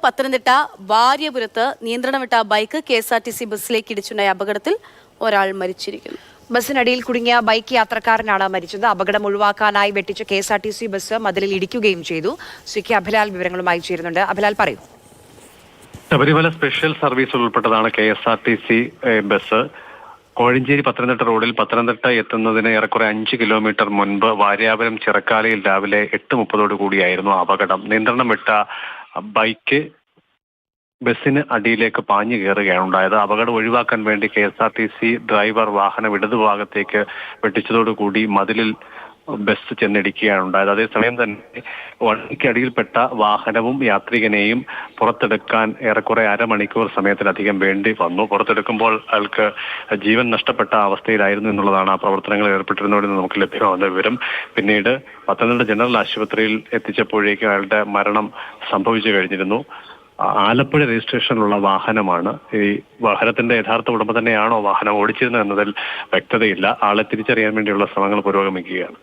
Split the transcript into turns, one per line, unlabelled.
പത്തനംതിട്ട വാര്യപുരത്ത് നിയന്ത്രണം വിട്ട bike KSRTC ബസ്സിലേക്ക് ഇടിച്ചുണ്ടായ അപകടത്തിൽ ഒരാൾ മരിച്ചിരിക്കുന്നു.
ബസ്സിനടിയിൽ കുടുങ്ങിയ ബൈക്ക് യാത്രക്കാരനാണ് മരിച്ചത്. അപകടം ഒഴിവാക്കാനായി വെട്ടിച്ച KSRTC ബസ് മതിലിൽ ഇടിക്കുകയും ചെയ്തു. CK അഭിലാൽ വിവരങ്ങളുമായി ചേരുന്നുണ്ട്. അഭിലാൽ പറയൂ.
ശബരിമല സ്പെഷ്യൽ സർവീസ് ഉൾപ്പെട്ടതാണ് KSRTC ബസ്. കോഴഞ്ചേരി പത്തനംതിട്ട റോഡിൽ പത്തനംതിട്ട എത്തുന്നതിന് ഏറെക്കുറെ 5 കിലോമീറ്റർ മുൻപ് വാര്യാപുരം ചിറക്കാലയിൽ രാവിലെ 8:30 കൂടിയായിരുന്നു അപകടം. നിയന്ത്രണം വിട്ട ബൈക്ക് ബസ്സിന് അടിയിലേക്ക് പാഞ്ഞു കയറുകയാണ് ഉണ്ടായത്. അപകടം ഒഴിവാക്കാൻ വേണ്ടി KSRTC ഡ്രൈവർ വാഹനം ഇടതുഭാഗത്തേക്ക് വെട്ടിച്ചതോടുകൂടി മതിലിൽ ബസ് ചെന്നിടിക്കുകയാണ് ഉണ്ടായത്. അതേസമയം തന്നെ വണ്ടിക്കടിയിൽപ്പെട്ട വാഹനവും യാത്രികനെയും പുറത്തെടുക്കാൻ ഏറെക്കുറെ അരമണിക്കൂർ സമയത്തിലധികം വേണ്ടി വന്നു. പുറത്തെടുക്കുമ്പോൾ അയാൾക്ക് ജീവൻ നഷ്ടപ്പെട്ട അവസ്ഥയിലായിരുന്നു എന്നുള്ളതാണ് ആ പ്രവർത്തനങ്ങളിൽ ഏർപ്പെട്ടിരുന്നവരെന്ന് നമുക്ക് ലഭ്യമാകുന്ന വിവരം. പിന്നീട് പത്തനംതിട്ട ജനറൽ ആശുപത്രിയിൽ എത്തിച്ചപ്പോഴേക്കും അയാളുടെ മരണം സംഭവിച്ചു കഴിഞ്ഞിരുന്നു. ആലപ്പുഴ രജിസ്ട്രേഷനിലുള്ള വാഹനമാണ്. ഈ വാഹനത്തിന്റെ യഥാർത്ഥ ഉടമ തന്നെയാണോ വാഹനം ഓടിച്ചിരുന്നത് എന്നതിൽ വ്യക്തതയില്ല. ആളെ തിരിച്ചറിയാൻ വേണ്ടിയുള്ള ശ്രമങ്ങൾ പുരോഗമിക്കുകയാണ്.